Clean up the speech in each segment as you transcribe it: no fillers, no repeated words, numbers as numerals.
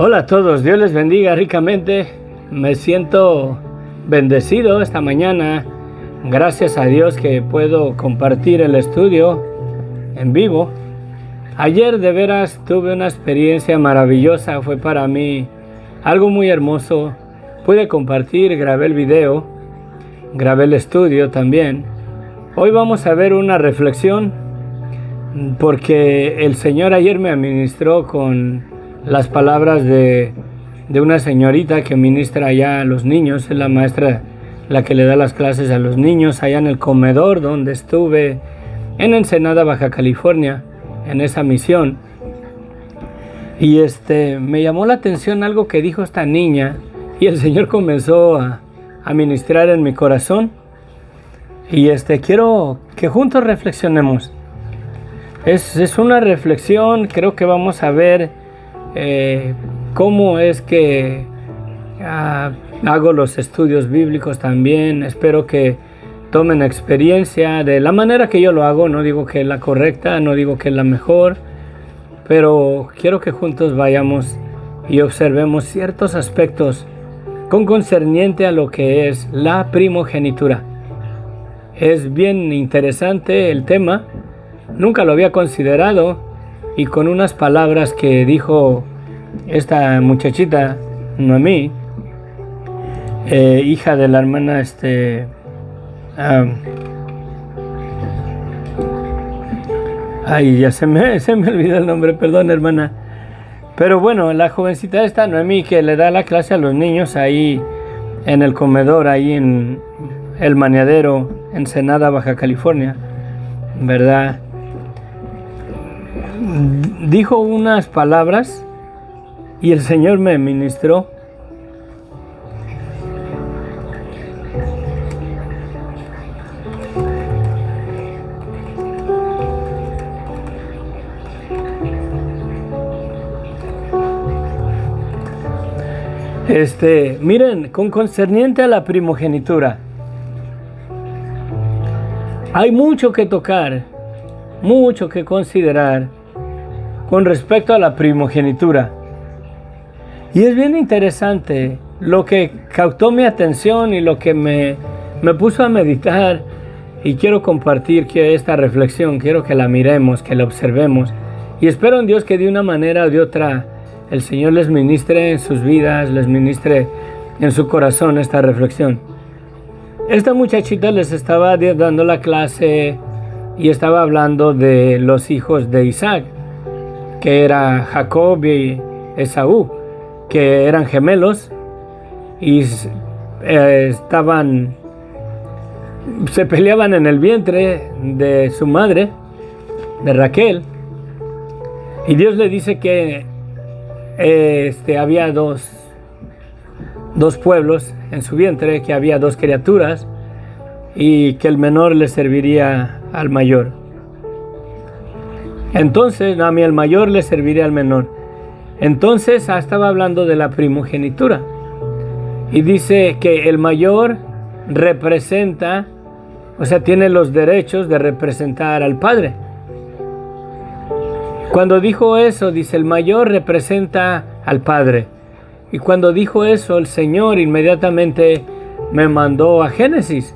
Hola a todos, Dios les bendiga ricamente. Me siento bendecido esta mañana. Gracias a Dios que puedo compartir el estudio en vivo. Ayer de veras tuve una experiencia maravillosa, fue para mí algo muy hermoso. Pude compartir, grabé el video, grabé el estudio también. Hoy vamos a ver una reflexión porque el Señor ayer me administró con las palabras de una señorita que ministra allá a los niños. Es la maestra la que le da las clases a los niños allá en el comedor donde estuve en Ensenada, Baja California, en esa misión. Y me llamó la atención algo que dijo esta niña y el Señor comenzó a ministrar en mi corazón. Y quiero que juntos reflexionemos. Es una reflexión, creo que vamos a ver cómo es que hago los estudios bíblicos también. Espero que tomen experiencia de la manera que yo lo hago. No digo que es la correcta, no digo que es la mejor, pero quiero que juntos vayamos y observemos ciertos aspectos con concerniente a lo que es la primogenitura. Es bien interesante el tema, nunca lo había considerado, y con unas palabras que dijo esta muchachita, Noemí, hija de la hermana, ya se me olvidó el nombre, perdón hermana. Pero bueno, la jovencita esta, Noemí, que le da la clase a los niños ahí en el comedor, ahí en el Maniadero, Ensenada, Baja California, ¿verdad? Dijo unas palabras y el Señor me ministró. Miren, con concerniente a la primogenitura, hay mucho que tocar, mucho que considerar con respecto a la primogenitura. Y es bien interesante lo que captó mi atención y lo que me puso a meditar, y quiero compartir que esta reflexión, quiero que la miremos, que la observemos, y espero en Dios que de una manera o de otra el Señor les ministre en sus vidas, les ministre en su corazón esta reflexión. Esta muchachita les estaba dando la clase y estaba hablando de los hijos de Isaac, que era Jacob y Esaú, que eran gemelos y se peleaban en el vientre de su madre, de Raquel. Y Dios le dice que había dos pueblos en su vientre, que había dos criaturas y que el menor le serviría al mayor. Entonces, el mayor le serviría al menor. Entonces estaba hablando de la primogenitura y dice que el mayor representa, o sea, tiene los derechos de representar al padre. Cuando dijo eso, dice, el mayor representa al padre. Y cuando dijo eso, el Señor inmediatamente me mandó a Génesis,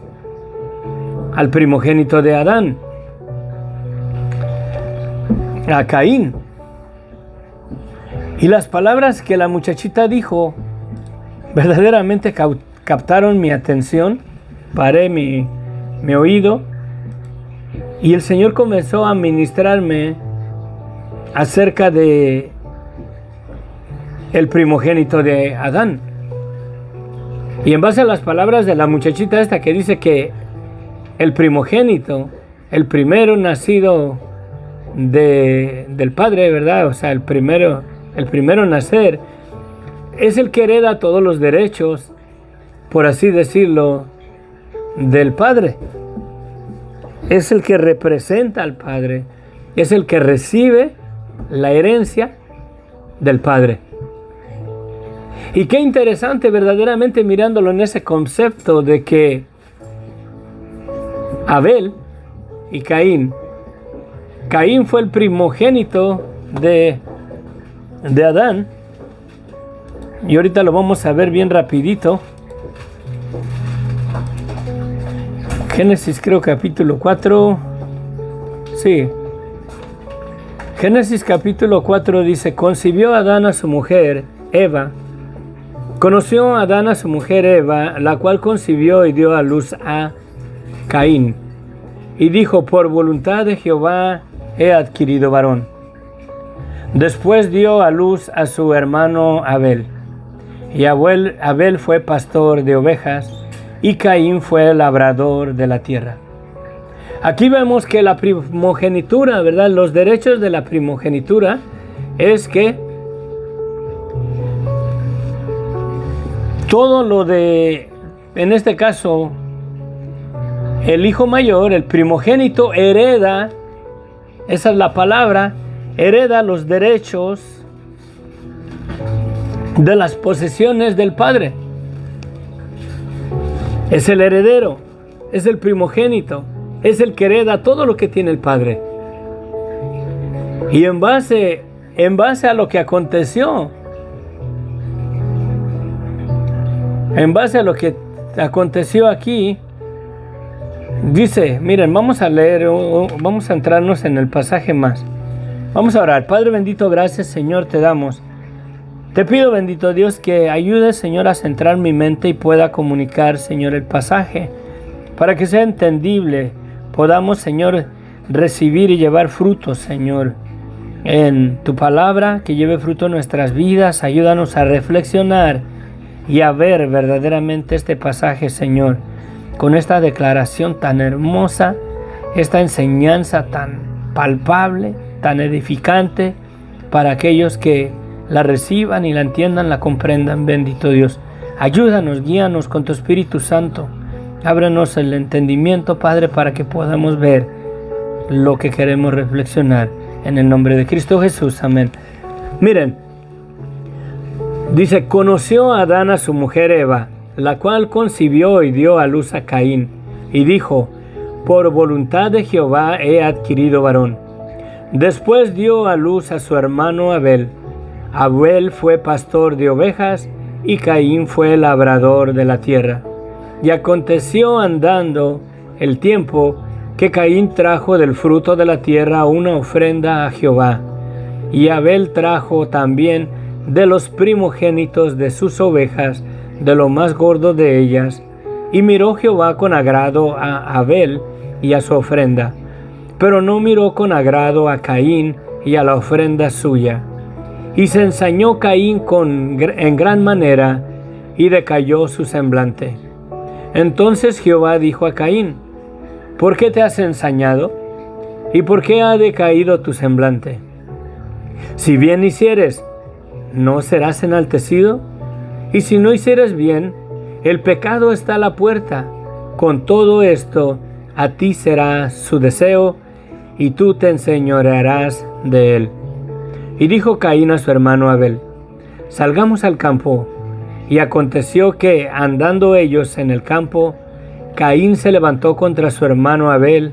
al primogénito de Adán, a Caín. Y las palabras que la muchachita dijo verdaderamente captaron mi atención. Paré mi oído y el Señor comenzó a ministrarme acerca de el primogénito de Adán. Y en base a las palabras de la muchachita esta, que dice que el primogénito, el primero nacido del padre, ¿verdad? O sea, el primero nacer, es el que hereda todos los derechos, por así decirlo, del padre. Es el que representa al padre, es el que recibe la herencia del padre. Y qué interesante verdaderamente mirándolo en ese concepto de que Abel y Caín fue el primogénito de Adán, Y ahorita lo vamos a ver bien rapidito. Génesis creo capítulo 4. Sí. Génesis capítulo 4 dice: concibió Adán a su mujer Eva. Conoció Adán a su mujer Eva, la cual concibió y dio a luz a Caín. Y dijo: por voluntad de Jehová he adquirido varón. Después dio a luz a su hermano Abel. Y Abel fue pastor de ovejas, y Caín fue labrador de la tierra. Aquí vemos que la primogenitura, ¿verdad? Los derechos de la primogenitura es que todo lo de, en este caso, el hijo mayor, el primogénito, hereda, esa es la palabra, hereda los derechos de las posesiones del padre. Es el heredero, es el primogénito, es el que hereda todo lo que tiene el padre. Y en base a lo que aconteció, aquí, dice, miren, vamos a leer, vamos a entrarnos en el pasaje más. Vamos a orar. Padre bendito, gracias, Señor, te damos. Te pido, bendito Dios, que ayudes, Señor, a centrar mi mente y pueda comunicar, Señor, el pasaje, para que sea entendible. Podamos, Señor, recibir y llevar frutos, Señor, en tu palabra, que lleve fruto en nuestras vidas. Ayúdanos a reflexionar y a ver verdaderamente este pasaje, Señor, con esta declaración tan hermosa, esta enseñanza tan palpable, tan edificante, para aquellos que la reciban y la entiendan, la comprendan. Bendito Dios, ayúdanos, guíanos con tu Espíritu Santo. Ábranos el entendimiento, Padre, para que podamos ver lo que queremos reflexionar. En el nombre de Cristo Jesús, amén. Miren, dice: conoció Adán a su mujer Eva, la cual concibió y dio a luz a Caín, y dijo: por voluntad de Jehová he adquirido varón. Después dio a luz a su hermano Abel. Abel fue pastor de ovejas, y Caín fue labrador de la tierra. Y aconteció, andando el tiempo, que Caín trajo del fruto de la tierra una ofrenda a Jehová, y Abel trajo también de los primogénitos de sus ovejas, de lo más gordo de ellas. Y miró Jehová con agrado a Abel y a su ofrenda, pero no miró con agrado a Caín y a la ofrenda suya. Y se ensañó Caín en gran manera, y decayó su semblante. Entonces Jehová dijo a Caín: ¿por qué te has ensañado? ¿Y por qué ha decaído tu semblante? Si bien hicieres, ¿no serás enaltecido? Y si no hicieres bien, el pecado está a la puerta. Con todo esto, a ti será su deseo, y tú te enseñorearás de él. Y dijo Caín a su hermano Abel: salgamos al campo. Y aconteció que, andando ellos en el campo, Caín se levantó contra su hermano Abel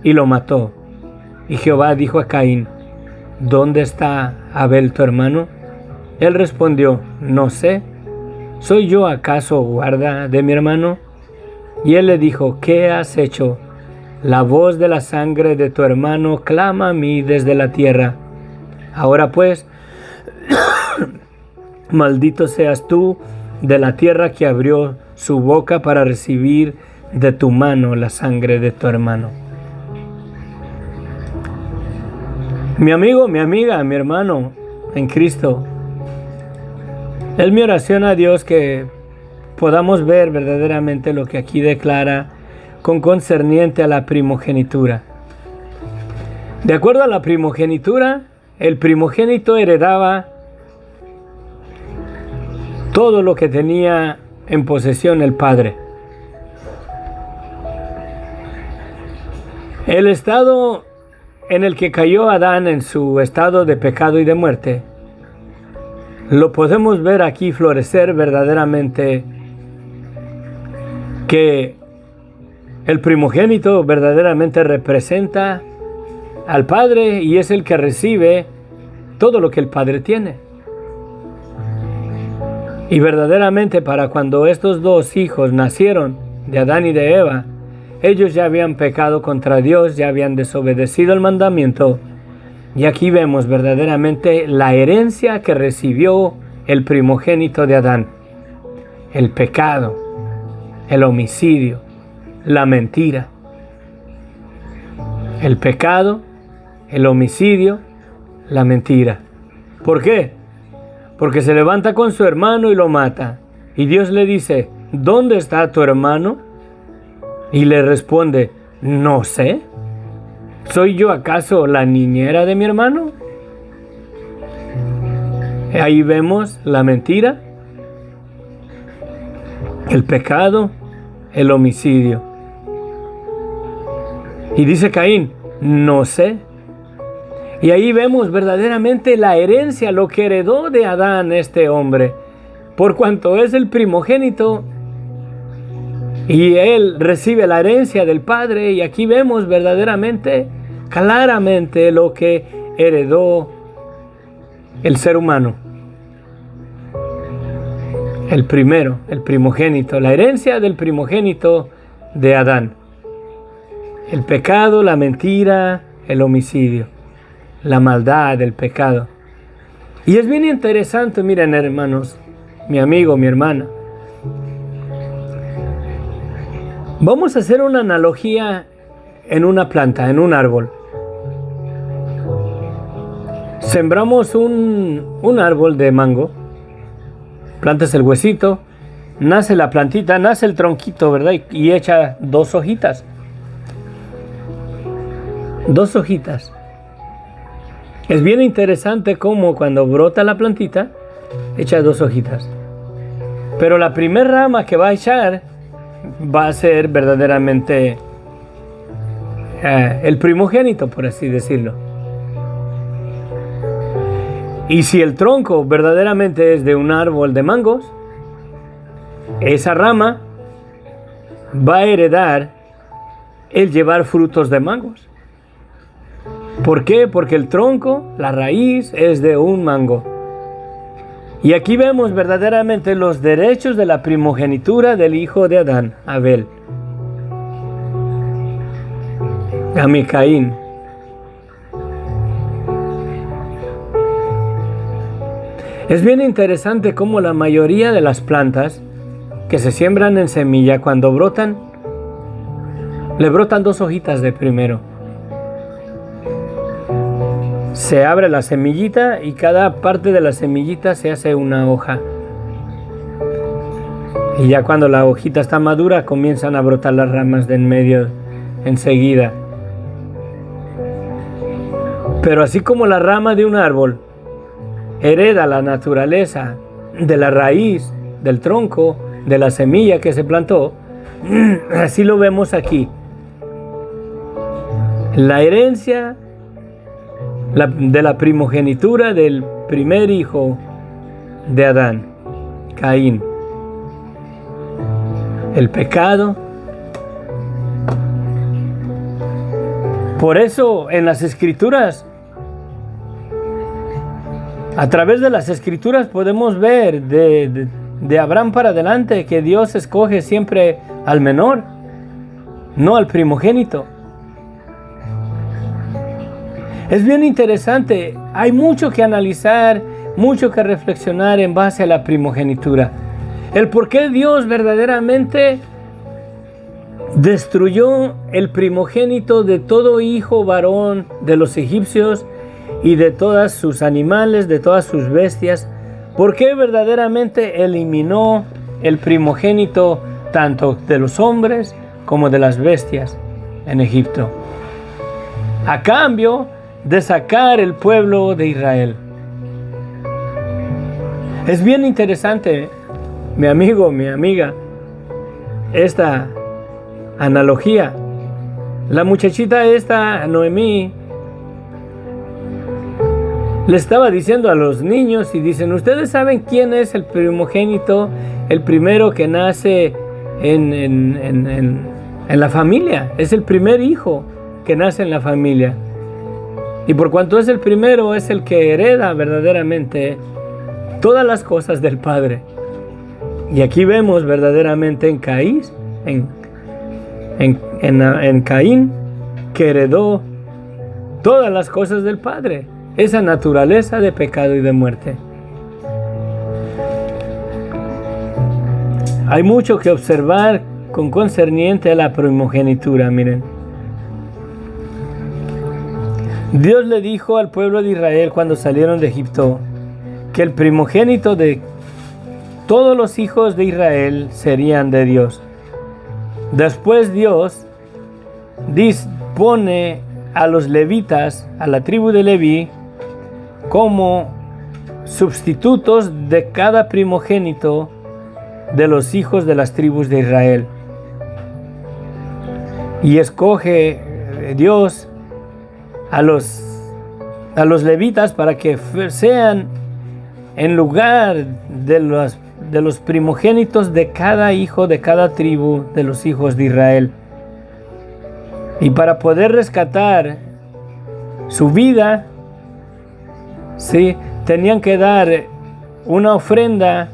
y lo mató. Y Jehová dijo a Caín: ¿dónde está Abel tu hermano? Él respondió: no sé. ¿Soy yo acaso guarda de mi hermano? Y él le dijo: ¿qué has hecho? La voz de la sangre de tu hermano clama a mí desde la tierra. Ahora pues, maldito seas tú de la tierra que abrió su boca para recibir de tu mano la sangre de tu hermano. Mi amigo, mi amiga, mi hermano en Cristo, es mi oración a Dios que podamos ver verdaderamente lo que aquí declara con concerniente a la primogenitura. De acuerdo a la primogenitura, el primogénito heredaba todo lo que tenía en posesión el padre. El estado en el que cayó Adán en su estado de pecado y de muerte, lo podemos ver aquí florecer verdaderamente, que el primogénito verdaderamente representa al Padre y es el que recibe todo lo que el Padre tiene. Y verdaderamente para cuando estos dos hijos nacieron, de Adán y de Eva, ellos ya habían pecado contra Dios, ya habían desobedecido el mandamiento. Y aquí vemos verdaderamente la herencia que recibió el primogénito de Adán. El pecado, el homicidio, la mentira. El pecado, el homicidio, la mentira. ¿Por qué? Porque se levanta con su hermano y lo mata. Y Dios le dice, ¿dónde está tu hermano? Y le responde, no sé. ¿Soy yo acaso la niñera de mi hermano? Ahí vemos la mentira, el pecado, el homicidio. Y dice Caín, no sé. Y ahí vemos verdaderamente la herencia, lo que heredó de Adán este hombre. Por cuanto es el primogénito y él recibe la herencia del Padre. Y aquí vemos verdaderamente, claramente lo que heredó el ser humano. El primero, el primogénito, la herencia del primogénito de Adán. El pecado, la mentira, el homicidio, la maldad, el pecado. Y es bien interesante, miren hermanos, mi amigo, mi hermana. Vamos a hacer una analogía en una planta, en un árbol. Sembramos un árbol de mango, plantas el huesito, nace la plantita, nace el tronquito, ¿verdad? Y echa 2 hojitas. 2 hojitas. Es bien interesante cómo cuando brota la plantita, echa 2 hojitas. Pero la primera rama que va a echar va a ser verdaderamente el primogénito, por así decirlo. Y si el tronco verdaderamente es de un árbol de mangos, esa rama va a heredar el llevar frutos de mangos. ¿Por qué? Porque el tronco, la raíz, es de un mango. Y aquí vemos verdaderamente los derechos de la primogenitura del hijo de Adán, Abel. A mi Caín. Es bien interesante cómo la mayoría de las plantas que se siembran en semilla, cuando brotan, le brotan 2 hojitas de primero. Se abre la semillita y cada parte de la semillita se hace una hoja. Y ya cuando la hojita está madura, comienzan a brotar las ramas de en medio enseguida. Pero así como la rama de un árbol hereda la naturaleza de la raíz, del tronco, de la semilla que se plantó, así lo vemos aquí. La herencia de la primogenitura del primer hijo de Adán, Caín. El pecado. Por eso en las Escrituras, a través de las Escrituras podemos ver de Abraham para adelante que Dios escoge siempre al menor, no al primogénito. Es bien interesante, hay mucho que analizar, mucho que reflexionar en base a la primogenitura. El por qué Dios verdaderamente destruyó el primogénito de todo hijo varón de los egipcios y de todos sus animales, de todas sus bestias. ¿Por qué verdaderamente eliminó el primogénito tanto de los hombres como de las bestias en Egipto? A cambio de sacar el pueblo de Israel. Es bien interesante, mi amigo, mi amiga, esta analogía. La muchachita esta, Noemí, le estaba diciendo a los niños y dicen, ¿ustedes saben quién es el primogénito, el primero que nace en la familia? Es el primer hijo que nace en la familia. Y por cuanto es el primero, es el que hereda verdaderamente todas las cosas del Padre. Y aquí vemos verdaderamente en Caín, que heredó todas las cosas del Padre, esa naturaleza de pecado y de muerte. Hay mucho que observar con concerniente a la primogenitura, miren. Dios le dijo al pueblo de Israel cuando salieron de Egipto que el primogénito de todos los hijos de Israel serían de Dios. Después Dios dispone a los levitas, a la tribu de Leví, como sustitutos de cada primogénito de los hijos de las tribus de Israel. Y escoge Dios a los levitas para que sean en lugar de los primogénitos de cada hijo de cada tribu de los hijos de Israel. Y para poder rescatar su vida, ¿sí?, tenían que dar una ofrenda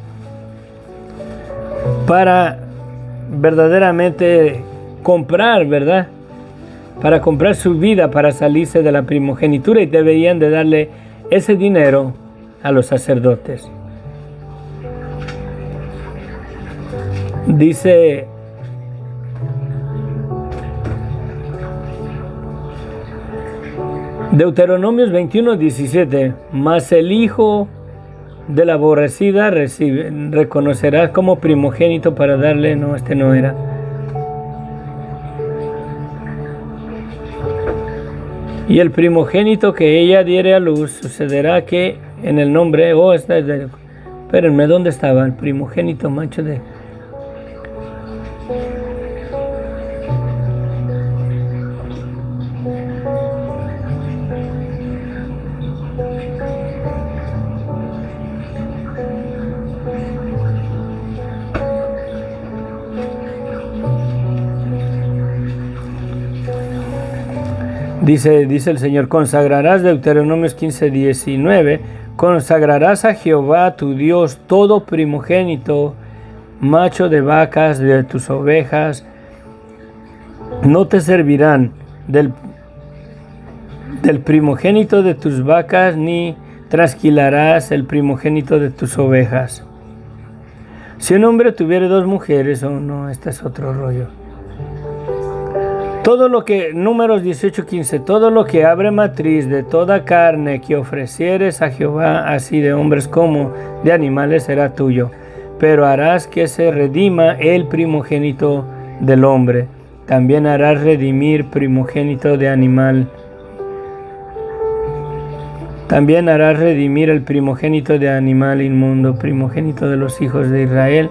para verdaderamente comprar, ¿verdad? Para comprar su vida, para salirse de la primogenitura, y deberían de darle ese dinero a los sacerdotes. Dice Deuteronomios 21:17, mas el hijo de la aborrecida reconocerás como primogénito para darle, no, este no era. Y el primogénito que ella diere a luz, sucederá que en el nombre, espérenme, ¿dónde estaba el primogénito macho de? Dice el Señor, consagrarás, Deuteronomios 15:19, consagrarás a Jehová tu Dios todo primogénito, macho de vacas, de tus ovejas, no te servirán del primogénito de tus vacas, ni trasquilarás el primogénito de tus ovejas. Si un hombre tuviere dos mujeres, no, este es otro rollo. Todo lo que, Números 18:15, todo lo que abre matriz de toda carne que ofrecieres a Jehová, así de hombres como de animales, será tuyo. Pero harás que se redima el primogénito del hombre. También harás redimir primogénito de animal. También harás redimir el primogénito de animal inmundo, primogénito de los hijos de Israel.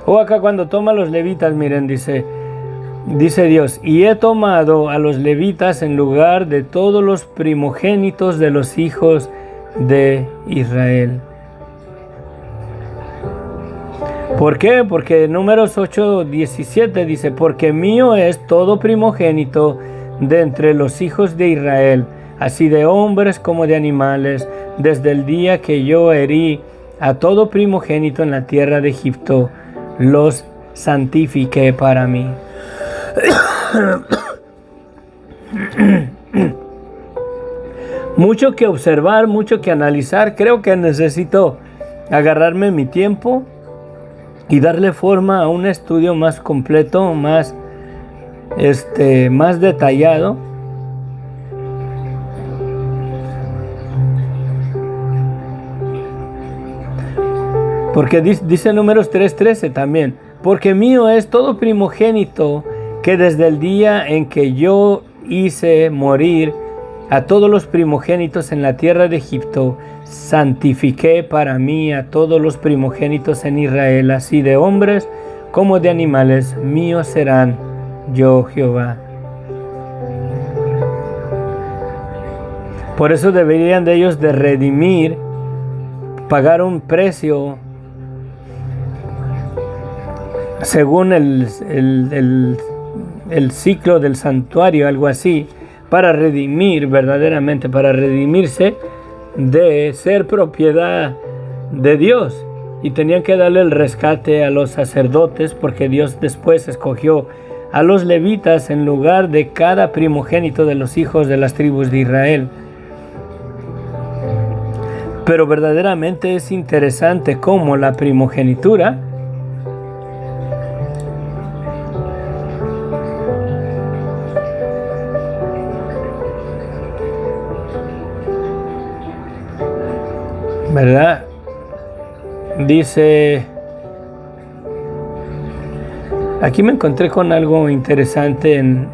O acá cuando toma los levitas, miren, dice Dios, y he tomado a los levitas en lugar de todos los primogénitos de los hijos de Israel. ¿Por qué? Porque Números 8:17 dice, porque mío es todo primogénito de entre los hijos de Israel, así de hombres como de animales, desde el día que yo herí a todo primogénito en la tierra de Egipto, los santifiqué para mí. Mucho que observar, mucho que analizar. Creo que necesito agarrarme mi tiempo y darle forma a un estudio más completo, más detallado. Porque dice Números 3:13 también, porque mío es todo primogénito que desde el día en que yo hice morir a todos los primogénitos en la tierra de Egipto, santifiqué para mí a todos los primogénitos en Israel, así de hombres como de animales, míos serán, yo Jehová. Por eso deberían de ellos de redimir, pagar un precio según el ciclo del santuario, algo así, para redimir verdaderamente, para redimirse de ser propiedad de Dios. y tenían que darle el rescate a los sacerdotes, porque Dios después escogió a los levitas en lugar de cada primogénito de los hijos de las tribus de Israel. Pero verdaderamente es interesante cómo la primogenitura ¿verdad? Dice, aquí me encontré con algo interesante en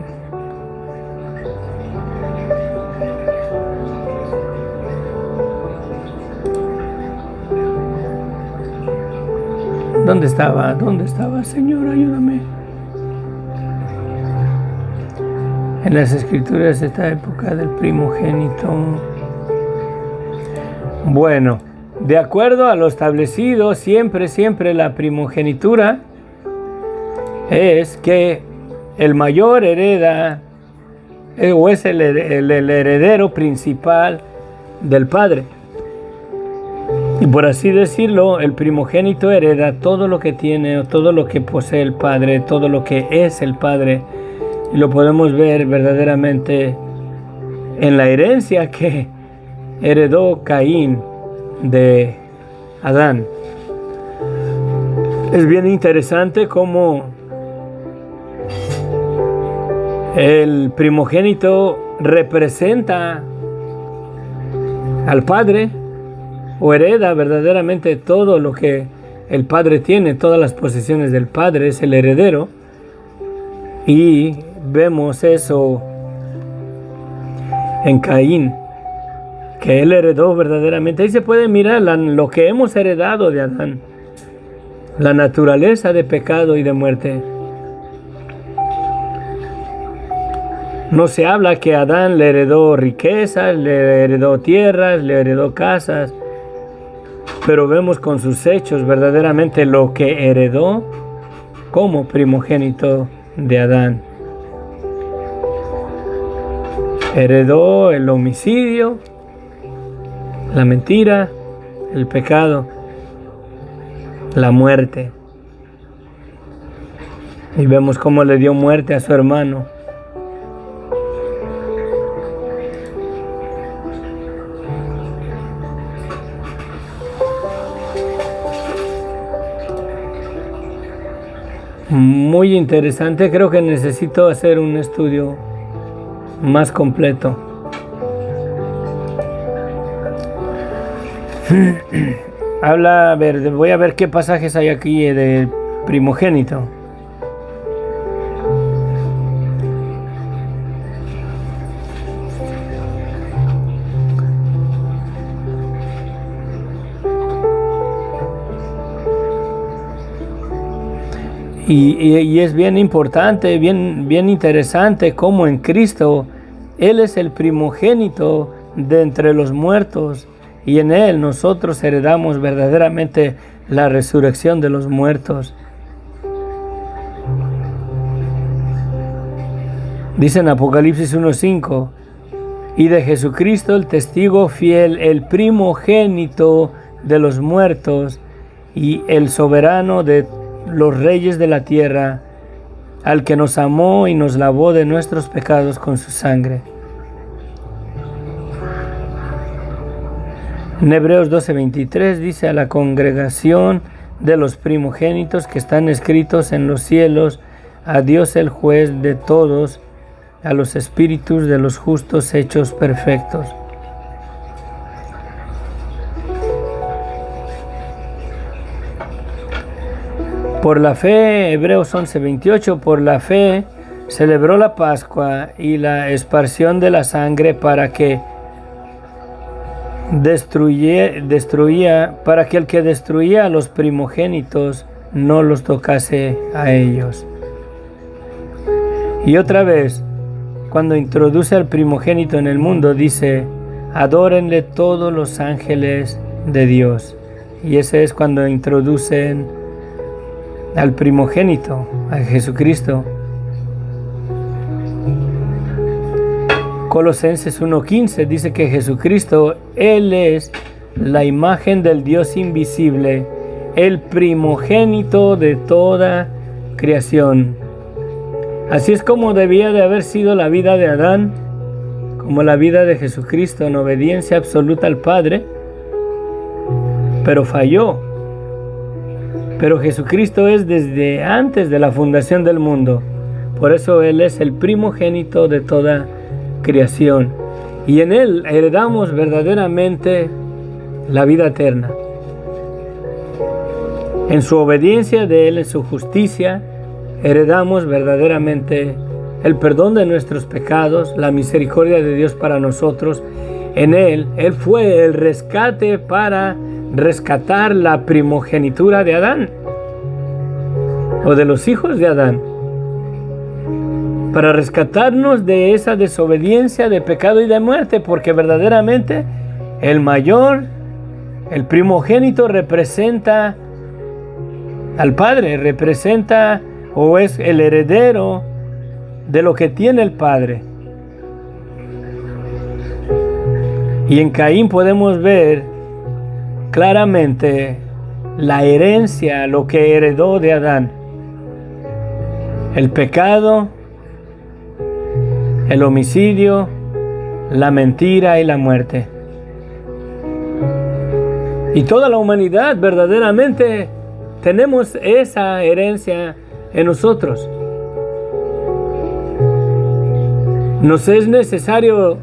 ¿dónde estaba? Señor, ayúdame. En las escrituras de esta época del primogénito. Bueno, de acuerdo a lo establecido, siempre la primogenitura es que el mayor hereda o es el heredero principal del padre. Y por así decirlo, el primogénito hereda todo lo que tiene o todo lo que posee el padre, todo lo que es el padre. Y lo podemos ver verdaderamente en la herencia que heredó Caín de Adán. Es bien interesante cómo el primogénito representa al padre o hereda verdaderamente todo lo que el padre tiene, todas las posesiones del padre, es el heredero. Y vemos eso en Caín, que él heredó verdaderamente. Ahí se puede mirar lo que hemos heredado de Adán, la naturaleza de pecado y de muerte. No se habla que Adán le heredó riquezas, le heredó tierras, le heredó casas, pero vemos con sus hechos verdaderamente lo que heredó como primogénito de Adán. Heredó el homicidio, la mentira, el pecado, la muerte. Y vemos cómo le dio muerte a su hermano. Muy interesante, creo que necesito hacer un estudio más completo. Voy a ver qué pasajes hay aquí de primogénito. Y es bien importante, bien interesante cómo en Cristo Él es el primogénito de entre los muertos y en Él nosotros heredamos verdaderamente la resurrección de los muertos. Dice en Apocalipsis 1:5, y de Jesucristo el testigo fiel, el primogénito de los muertos y el soberano de los reyes de la tierra, al que nos amó y nos lavó de nuestros pecados con su sangre. En Hebreos 12:23 dice, a la congregación de los primogénitos que están escritos en los cielos, a Dios el juez de todos, a los espíritus de los justos hechos perfectos. Por la fe, Hebreos 11:28, por la fe celebró la Pascua y la esparción de la sangre para que para que el que destruía a los primogénitos no los tocase a ellos. Y otra vez, cuando introduce al primogénito en el mundo, dice, adórenle todos los ángeles de Dios. Y ese es cuando introducen al primogénito, a Jesucristo. Colosenses 1:15 dice que Jesucristo, Él es la imagen del Dios invisible, el primogénito de toda creación. Así es como debía de haber sido la vida de Adán, como la vida de Jesucristo, en obediencia absoluta al Padre, pero falló. Pero Jesucristo es desde antes de la fundación del mundo. Por eso Él es el primogénito de toda creación. Y en Él heredamos verdaderamente la vida eterna. En su obediencia de Él, en su justicia, heredamos verdaderamente el perdón de nuestros pecados, la misericordia de Dios para nosotros. En Él fue el rescate para rescatar la primogenitura de Adán, o de los hijos de Adán, para rescatarnos de esa desobediencia, de pecado y de muerte, porque verdaderamente el mayor, el primogénito, representa al Padre, representa o es el heredero de lo que tiene el Padre. Y en Caín podemos ver claramente la herencia, lo que heredó de Adán: el pecado, el homicidio, la mentira y la muerte. Y toda la humanidad verdaderamente tenemos esa herencia en nosotros. Nos es necesario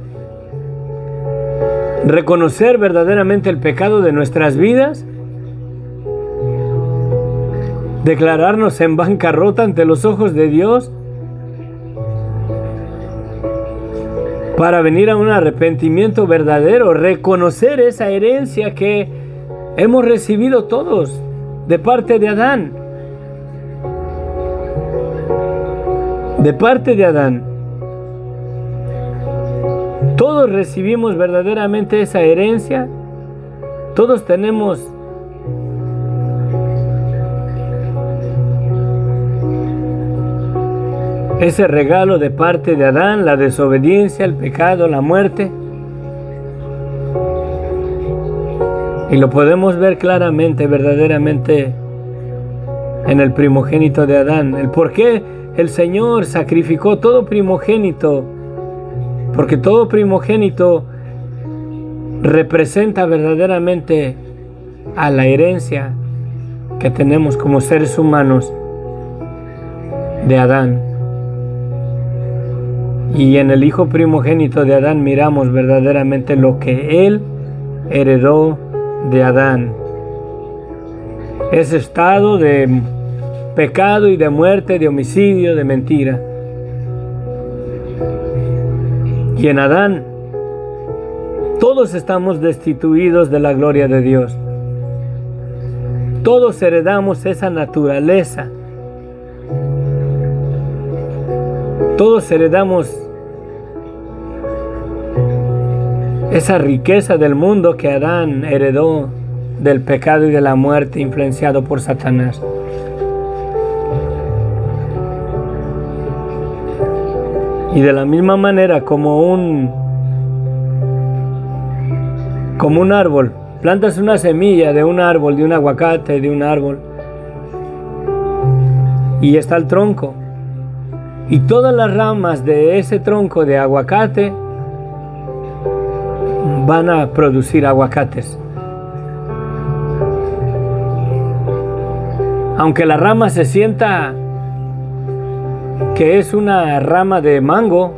reconocer verdaderamente el pecado de nuestras vidas, declararnos en bancarrota ante los ojos de Dios, para venir a un arrepentimiento verdadero, reconocer esa herencia que hemos recibido todos de parte de Adán. De parte de Adán. Todos recibimos verdaderamente esa herencia. Todos tenemos ese regalo de parte de Adán: la desobediencia, el pecado, la muerte. Y lo podemos ver claramente, verdaderamente, en el primogénito de Adán. El por qué el Señor sacrificó todo primogénito. Porque todo primogénito representa verdaderamente a la herencia que tenemos como seres humanos de Adán. Y en el hijo primogénito de Adán miramos verdaderamente lo que Él heredó de Adán. Ese estado de pecado y de muerte, de homicidio, de mentira. Y en Adán todos estamos destituidos de la gloria de Dios. Todos heredamos esa naturaleza. Todos heredamos esa riqueza del mundo que Adán heredó del pecado y de la muerte, influenciado por Satanás. Y de la misma manera como un árbol, plantas una semilla de un árbol, de un aguacate, de un árbol, y está el tronco. Y todas las ramas de ese tronco de aguacate van a producir aguacates. Aunque la rama se sienta que es una rama de mango,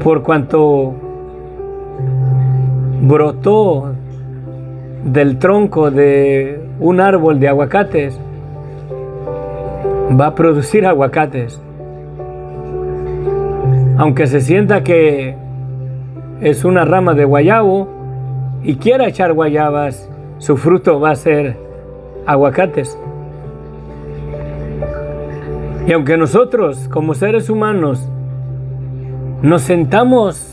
por cuanto brotó del tronco de un árbol de aguacates, va a producir aguacates. Aunque se sienta que es una rama de guayabo y quiera echar guayabas, su fruto va a ser aguacates. Y aunque nosotros, como seres humanos, nos sentamos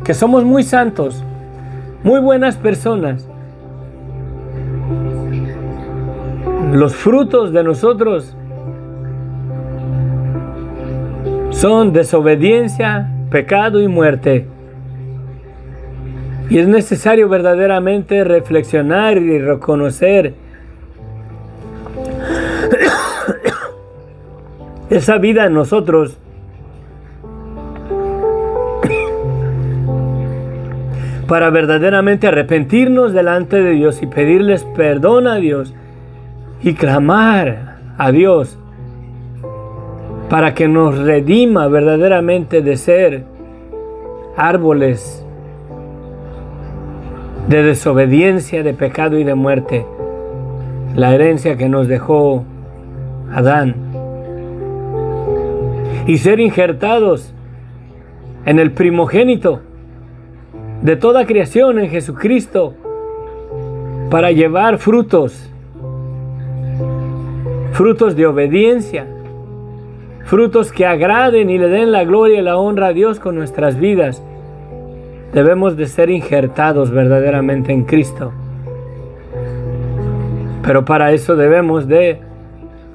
que somos muy santos, muy buenas personas, los frutos de nosotros son desobediencia, pecado y muerte. Y es necesario verdaderamente reflexionar y reconocer esa vida en nosotros para verdaderamente arrepentirnos delante de Dios y pedirles perdón a Dios y clamar a Dios para que nos redima verdaderamente de ser árboles de desobediencia, de pecado y de muerte, la herencia que nos dejó Adán, y ser injertados en el primogénito de toda creación, en Jesucristo, para llevar frutos de obediencia, frutos que agraden y le den la gloria y la honra a Dios con nuestras vidas. Debemos de ser injertados verdaderamente en Cristo. Pero para eso debemos de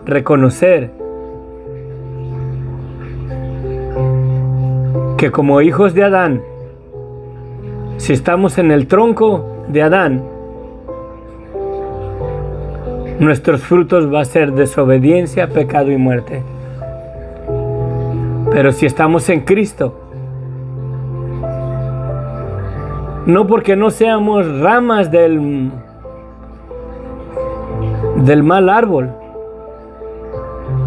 reconocer que como hijos de Adán, si estamos en el tronco de Adán, nuestros frutos va a ser desobediencia, pecado y muerte. Pero si estamos en Cristo, no porque no seamos ramas del mal árbol,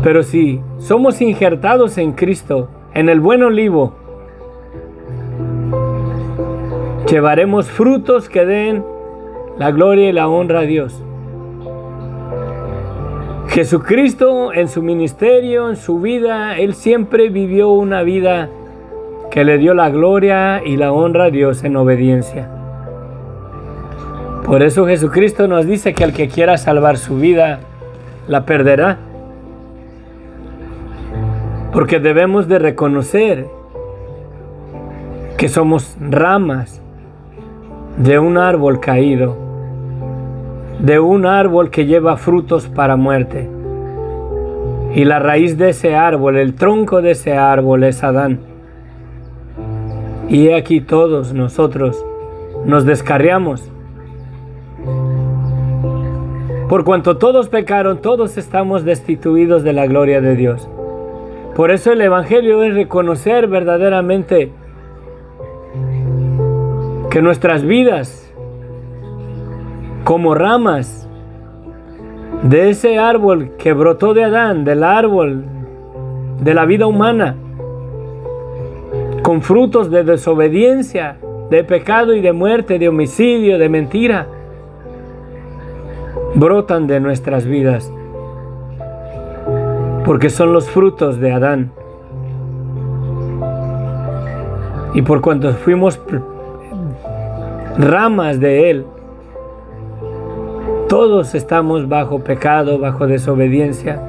pero si somos injertados en Cristo, en el buen olivo, llevaremos frutos que den la gloria y la honra a Dios. Jesucristo en su ministerio, en su vida, Él siempre vivió una vida que le dio la gloria y la honra a Dios en obediencia. Por eso Jesucristo nos dice que el que quiera salvar su vida, la perderá. Porque debemos de reconocer que somos ramas de un árbol caído, de un árbol que lleva frutos para muerte. Y la raíz de ese árbol, el tronco de ese árbol es Adán. Y aquí todos nosotros nos descarriamos. Por cuanto todos pecaron, todos estamos destituidos de la gloria de Dios. Por eso el Evangelio es reconocer verdaderamente que nuestras vidas, como ramas de ese árbol que brotó de Adán, del árbol de la vida humana, con frutos de desobediencia, de pecado y de muerte, de homicidio, de mentira, brotan de nuestras vidas, porque son los frutos de Adán. Y por cuanto fuimos ramas de él, todos estamos bajo pecado, bajo desobediencia.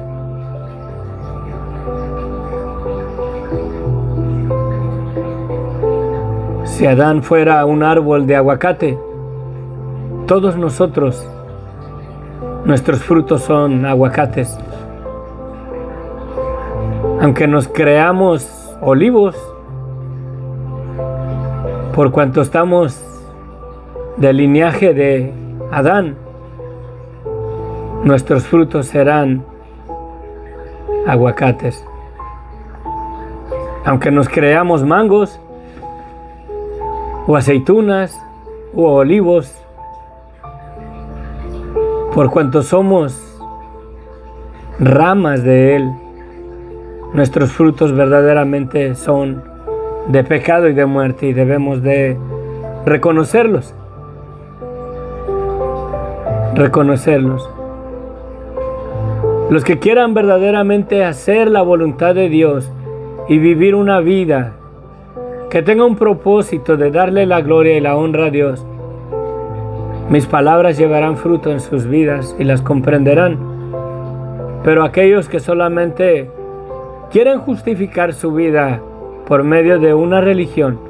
Si Adán fuera un árbol de aguacate, todos nosotros, nuestros frutos son aguacates. Aunque nos creamos olivos, por cuanto estamos del linaje de Adán, nuestros frutos serán aguacates. Aunque nos creamos mangos, o aceitunas, o olivos, por cuanto somos ramas de él, nuestros frutos verdaderamente son de pecado y de muerte, y debemos de reconocerlos. Los que quieran verdaderamente hacer la voluntad de Dios y vivir una vida que tenga un propósito de darle la gloria y la honra a Dios, mis palabras llevarán fruto en sus vidas y las comprenderán. Pero aquellos que solamente quieren justificar su vida por medio de una religión,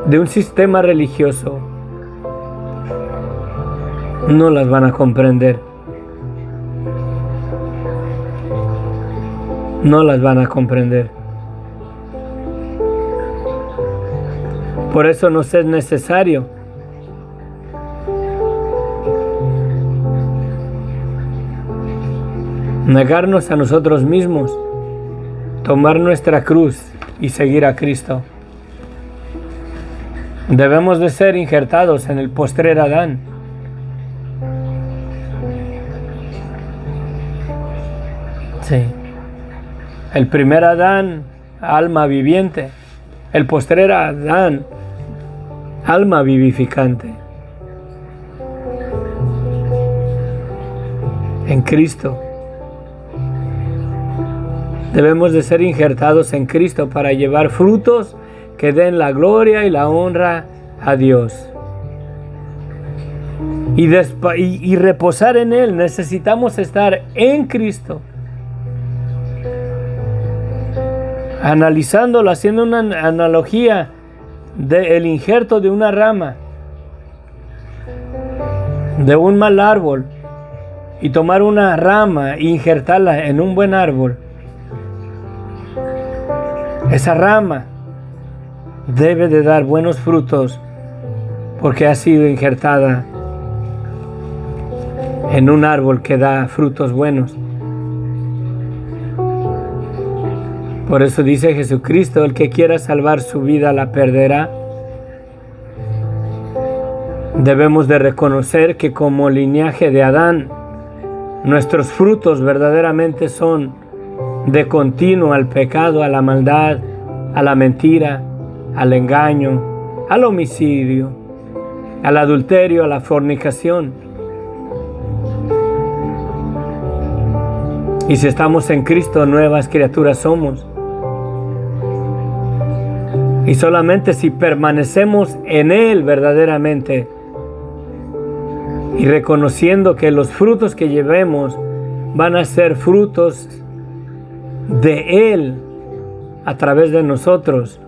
de un sistema religioso, no las van a comprender. No las van a comprender. Por eso nos es necesario negarnos a nosotros mismos, tomar nuestra cruz y seguir a Cristo. Debemos de ser injertados en el postrer Adán. Sí. El primer Adán, alma viviente. El postrer Adán, alma vivificante. En Cristo. Debemos de ser injertados en Cristo para llevar frutos que den la gloria y la honra a Dios. Y reposar en Él. Necesitamos estar en Cristo. Analizándolo, haciendo una analogía del injerto de una rama, de un mal árbol, y tomar una rama e injertarla en un buen árbol. Esa rama debe de dar buenos frutos porque ha sido injertada en un árbol que da frutos buenos. Por eso dice Jesucristo, el que quiera salvar su vida la perderá. Debemos de reconocer que como linaje de Adán, nuestros frutos verdaderamente son de continuo al pecado, a la maldad, a la mentira, al engaño, al homicidio, al adulterio, a la fornicación. Y si estamos en Cristo, nuevas criaturas somos. Y solamente si permanecemos en Él verdaderamente y reconociendo que los frutos que llevemos van a ser frutos de Él a través de nosotros.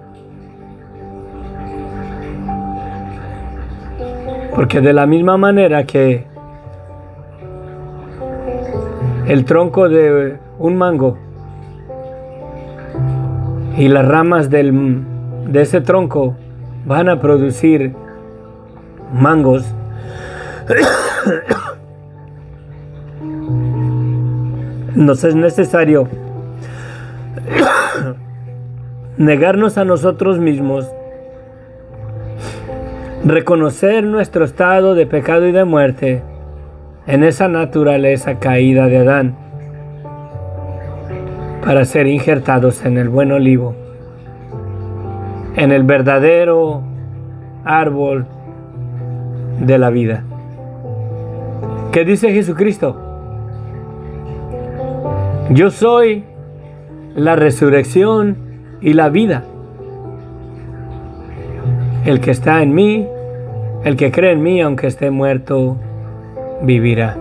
Porque de la misma manera que el tronco de un mango y las ramas de ese tronco van a producir mangos, nos es necesario negarnos a nosotros mismos, reconocer nuestro estado de pecado y de muerte en esa naturaleza caída de Adán para ser injertados en el buen olivo, en el verdadero árbol de la vida. ¿Qué dice Jesucristo? Yo soy la resurrección y la vida. El que está en mí, el que cree en mí, aunque esté muerto, vivirá.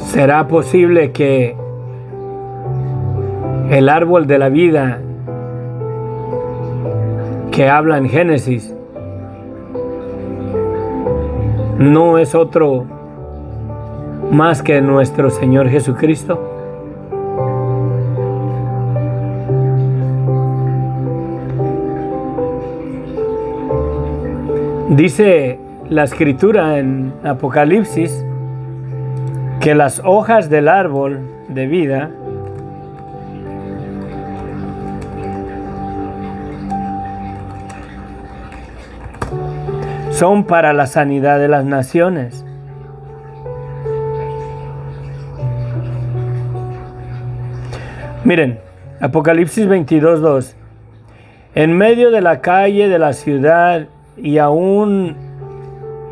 ¿Será posible que el árbol de la vida que habla en Génesis no es otro más que nuestro Señor Jesucristo? Dice la Escritura en Apocalipsis que las hojas del árbol de vida son para la sanidad de las naciones. Miren, Apocalipsis 22:2. En medio de la calle de la ciudad y a uno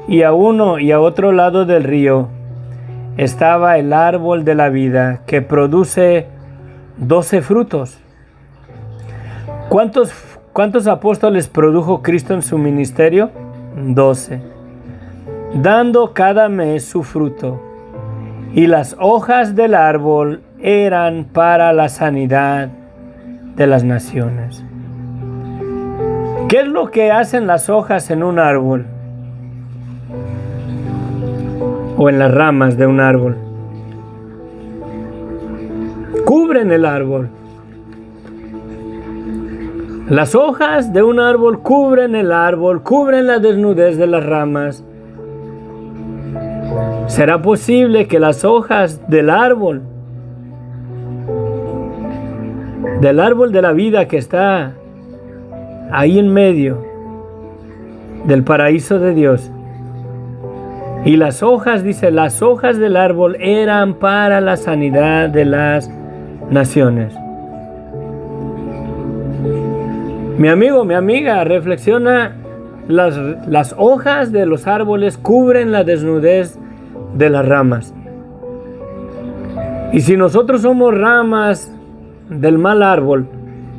y a otro lado del río estaba el árbol de la vida que produce 12 frutos. ¿Cuántos apóstoles produjo Cristo en su ministerio? 12. Dando cada mes su fruto. Y las hojas del árbol eran para la sanidad de las naciones. ¿Qué es lo que hacen las hojas en un árbol? O en las ramas de un árbol. Cubren el árbol. Las hojas de un árbol cubren el árbol, cubren la desnudez de las ramas, ¿Será posible que las hojas del árbol de la vida que está ahí en medio del paraíso de Dios, y las hojas, dice, las hojas del árbol eran para la sanidad de las naciones? Mi amigo, mi amiga, reflexiona. Las hojas de los árboles cubren la desnudez de las ramas. Y si nosotros somos ramas del mal árbol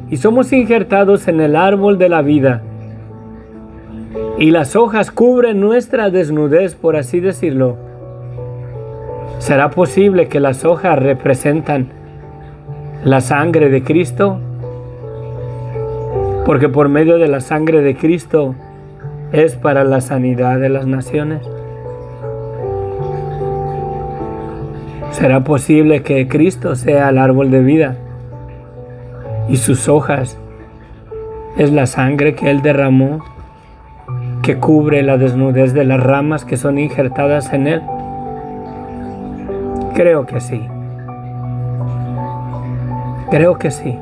y somos injertados en el árbol de la vida, y las hojas cubren nuestra desnudez, por así decirlo, ¿será posible que las hojas representan la sangre de Cristo? Porque por medio de la sangre de Cristo es para la sanidad de las naciones. ¿Será posible que Cristo sea el árbol de vida y sus hojas es la sangre que Él derramó, que cubre la desnudez de las ramas que son injertadas en Él? Creo que sí. Creo que sí.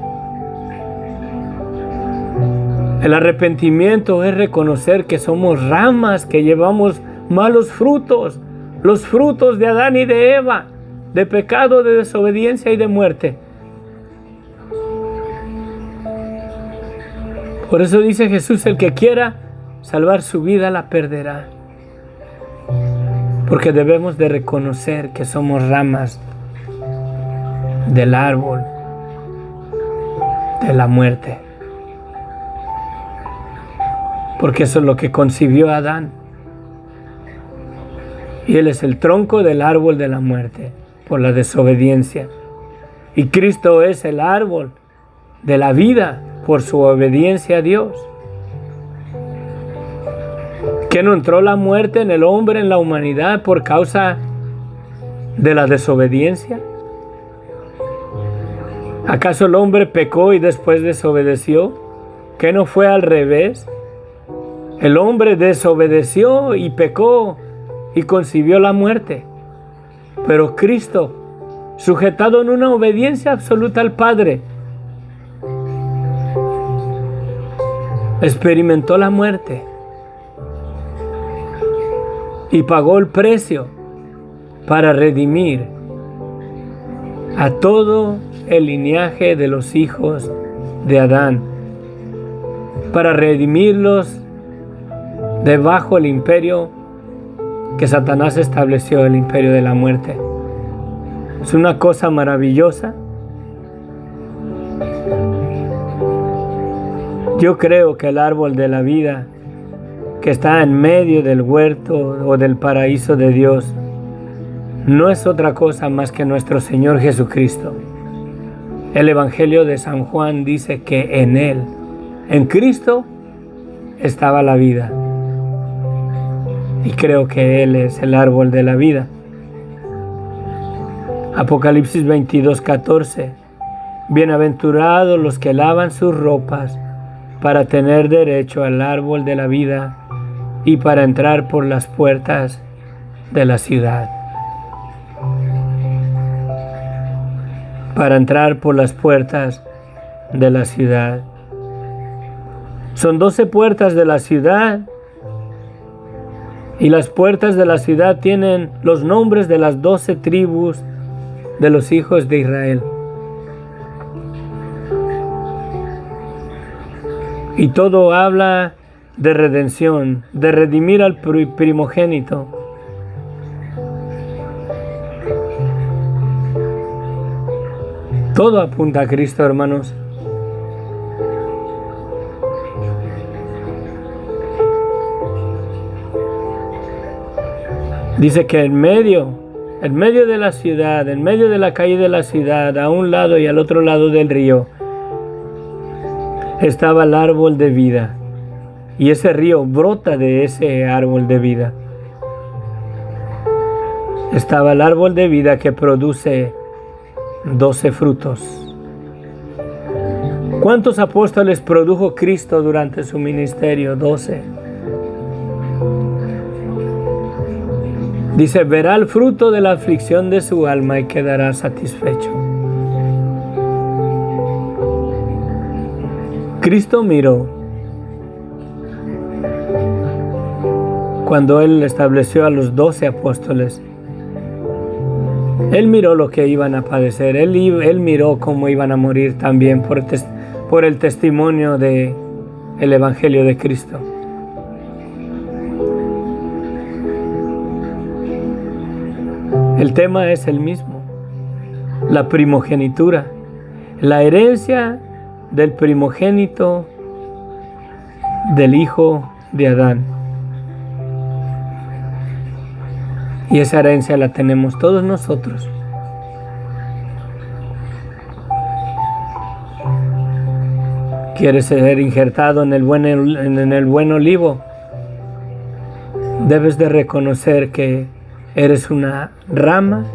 El arrepentimiento es reconocer que somos ramas que llevamos malos frutos, los frutos de Adán y de Eva, de pecado, de desobediencia y de muerte. Por eso dice Jesús, el que quiera salvar su vida la perderá. Porque debemos de reconocer que somos ramas del árbol de la muerte. Porque eso es lo que concibió Adán. Y él es el tronco del árbol de la muerte por la desobediencia. Y Cristo es el árbol de la vida por su obediencia a Dios. ¿Que no entró la muerte en el hombre, en la humanidad, por causa de la desobediencia? ¿Acaso el hombre pecó y después desobedeció? ¿Que no fue al revés? El hombre desobedeció y pecó y concibió la muerte. Pero Cristo, sujetado en una obediencia absoluta al Padre, experimentó la muerte y pagó el precio para redimir a todo el linaje de los hijos de Adán, para redimirlos debajo del imperio que Satanás estableció, el imperio de la muerte. Es una cosa maravillosa. Yo creo que el árbol de la vida que está en medio del huerto o del paraíso de Dios no es otra cosa más que nuestro Señor Jesucristo. El Evangelio de San Juan dice que en Él, en Cristo, estaba la vida. Y creo que Él es el árbol de la vida. Apocalipsis 22:14. Bienaventurados los que lavan sus ropas para tener derecho al árbol de la vida y para entrar por las puertas de la ciudad. Para entrar por las puertas de la ciudad. Son 12 puertas de la ciudad. Y las puertas de la ciudad tienen los nombres de las 12 tribus de los hijos de Israel. Y todo habla de redención, de redimir al primogénito. Todo apunta a Cristo, hermanos. Dice que en medio de la ciudad, en medio de la calle de la ciudad, a un lado y al otro lado del río, estaba el árbol de vida. Y ese río brota de ese árbol de vida. Estaba el árbol de vida que produce 12 frutos. ¿Cuántos apóstoles produjo Cristo durante su ministerio? 12. Dice, verá el fruto de la aflicción de su alma y quedará satisfecho. Cristo miró cuando Él estableció a los 12 apóstoles. Él miró lo que iban a padecer. Él miró cómo iban a morir también por el testimonio del Evangelio de Cristo. El tema es el mismo, la primogenitura, la herencia del primogénito del hijo de Adán. Y esa herencia la tenemos todos nosotros. ¿Quieres ser injertado en el buen olivo? Debes de reconocer que eres una rama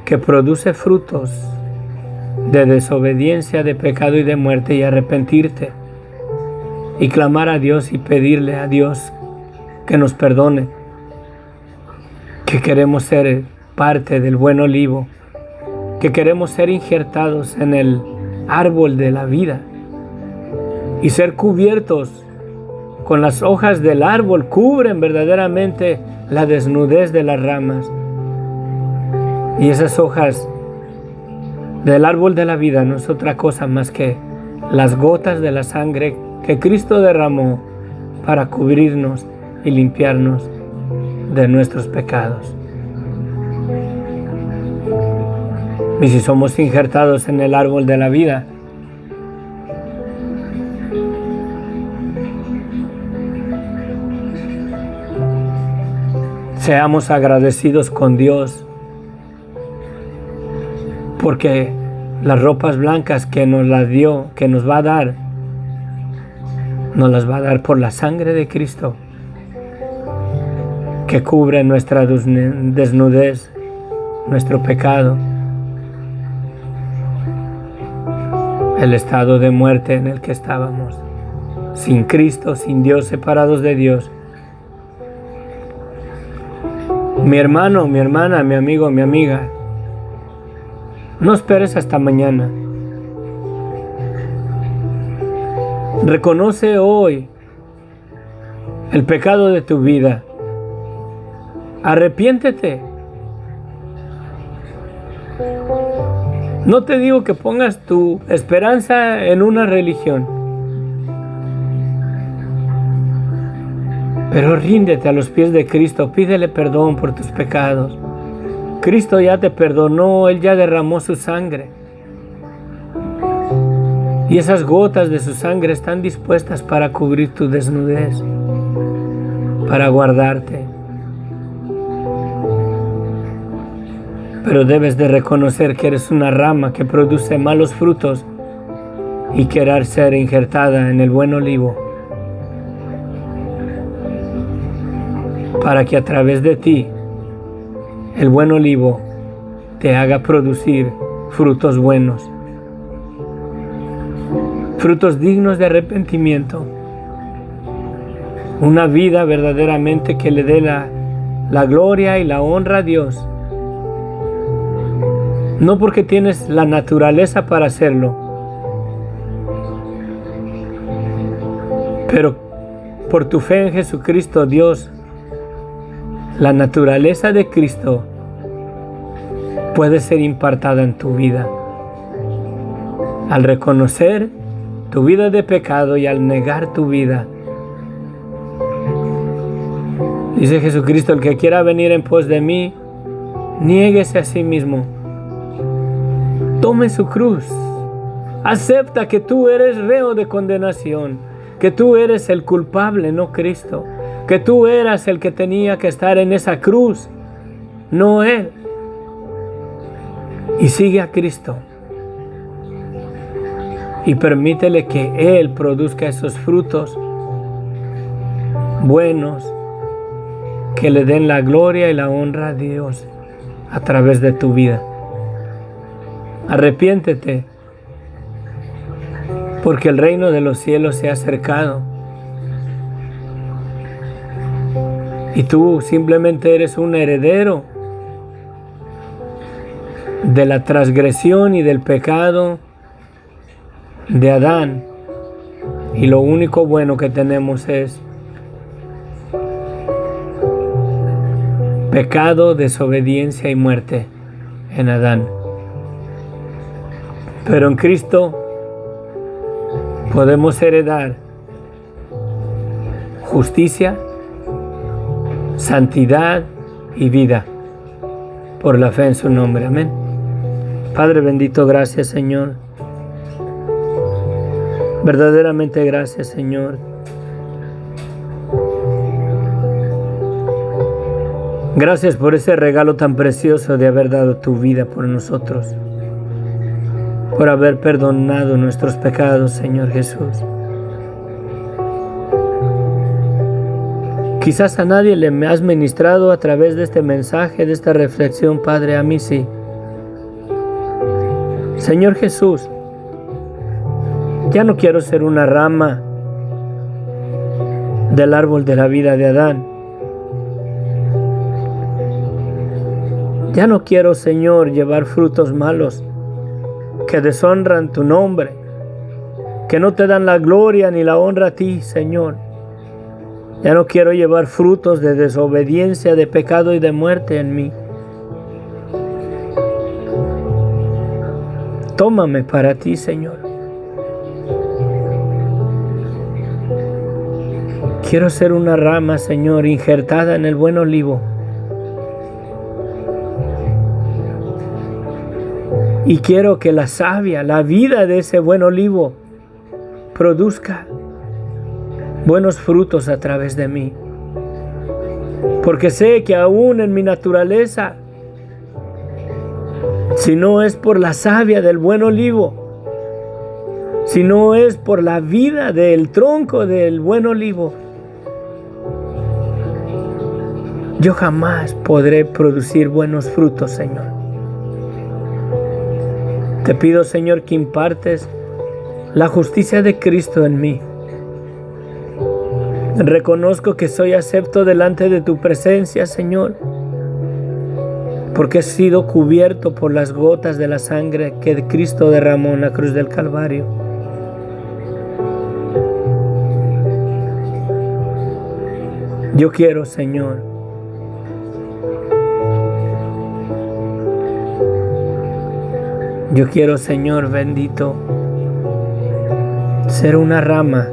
que produce frutos de desobediencia, de pecado y de muerte, y arrepentirte y clamar a Dios y pedirle a Dios que nos perdone, que queremos ser parte del buen olivo, que queremos ser injertados en el árbol de la vida y ser cubiertos con las hojas del árbol. Cubren verdaderamente la desnudez de las ramas, y esas hojas del árbol de la vida no es otra cosa más que las gotas de la sangre que Cristo derramó para cubrirnos y limpiarnos de nuestros pecados. Y si somos injertados en el árbol de la vida, seamos agradecidos con Dios, porque las ropas blancas que nos las dio, que nos va a dar, nos las va a dar por la sangre de Cristo, que cubre nuestra desnudez, nuestro pecado, el estado de muerte en el que estábamos, sin Cristo, sin Dios, separados de Dios. Mi hermano, mi hermana, mi amigo, mi amiga, no esperes hasta mañana. Reconoce hoy el pecado de tu vida. Arrepiéntete. No te digo que pongas tu esperanza en una religión, pero ríndete a los pies de Cristo, pídele perdón por tus pecados. Cristo ya te perdonó, Él ya derramó su sangre. Y esas gotas de su sangre están dispuestas para cubrir tu desnudez, para guardarte. Pero debes de reconocer que eres una rama que produce malos frutos y querer ser injertada en el buen olivo, para que a través de ti el buen olivo te haga producir frutos buenos, frutos dignos de arrepentimiento, una vida verdaderamente que le dé la gloria y la honra a Dios, no porque tienes la naturaleza para hacerlo, pero por tu fe en Jesucristo, Dios, la naturaleza de Cristo puede ser impartada en tu vida. Al reconocer tu vida de pecado y al negar tu vida. Dice Jesucristo, el que quiera venir en pos de mí, niéguese a sí mismo. Tome su cruz. Acepta que tú eres reo de condenación, que tú eres el culpable, no Cristo. Que tú eras el que tenía que estar en esa cruz, no Él. Y sigue a Cristo. Y permítele que Él produzca esos frutos buenos que le den la gloria y la honra a Dios a través de tu vida. Arrepiéntete, porque el reino de los cielos se ha acercado. Y tú simplemente eres un heredero de la transgresión y del pecado de Adán. Y lo único bueno que tenemos es pecado, desobediencia y muerte en Adán. Pero en Cristo podemos heredar justicia, santidad y vida por la fe en su nombre. Amén. Padre bendito, gracias, Señor. Verdaderamente gracias, Señor. Gracias por ese regalo tan precioso de haber dado tu vida por nosotros, por haber perdonado nuestros pecados, Señor Jesús. Quizás a nadie le me has ministrado a través de este mensaje, de esta reflexión, Padre, a mí sí. Señor Jesús, ya no quiero ser una rama del árbol de la vida de Adán. Ya no quiero, Señor, llevar frutos malos que deshonran tu nombre, que no te dan la gloria ni la honra a ti, Señor. Ya no quiero llevar frutos de desobediencia, de pecado y de muerte en mí. Tómame para ti, Señor. Quiero ser una rama, Señor, injertada en el buen olivo. Y quiero que la savia, la vida de ese buen olivo, produzca buenos frutos a través de mí. Porque sé que aún en mi naturaleza, si no es por la savia del buen olivo, si no es por la vida del tronco del buen olivo, yo jamás podré producir buenos frutos, Señor. Te pido, Señor, que impartes la justicia de Cristo en mí. Reconozco que soy acepto delante de tu presencia, Señor, porque he sido cubierto por las gotas de la sangre que Cristo derramó en la cruz del Calvario. Yo quiero, Señor, Señor bendito, ser una rama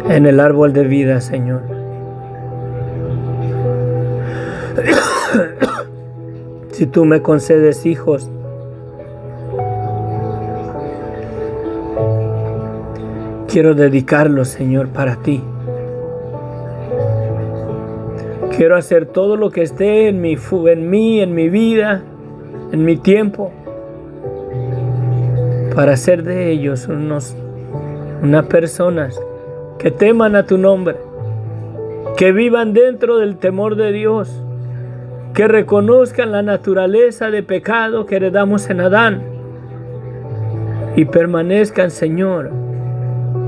en el árbol de vida, Señor. Si tú me concedes hijos, quiero dedicarlos, Señor, para ti. Quiero hacer todo lo que esté en mi vida, en mi tiempo, para hacer de ellos unas personas que teman a tu nombre, que vivan dentro del temor de Dios, que reconozcan la naturaleza de pecado que heredamos en Adán y permanezcan, Señor,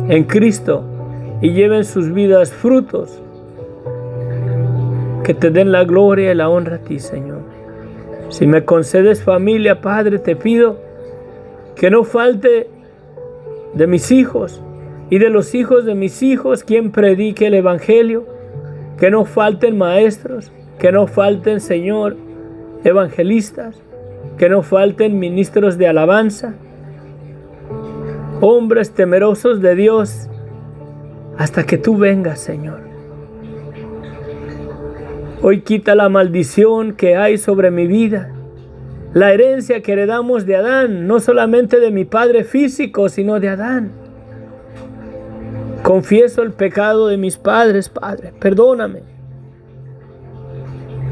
en Cristo y lleven sus vidas frutos que te den la gloria y la honra a ti, Señor. Si me concedes familia, Padre, te pido que no falte de mis hijos y de los hijos de mis hijos quien predique el Evangelio, que no falten maestros, que no falten, Señor, evangelistas, que no falten ministros de alabanza, hombres temerosos de Dios, hasta que tú vengas, Señor. Hoy quita la maldición que hay sobre mi vida, la herencia que heredamos de Adán, no solamente de mi padre físico, sino de Adán. Confieso el pecado de mis padres, Padre, perdóname.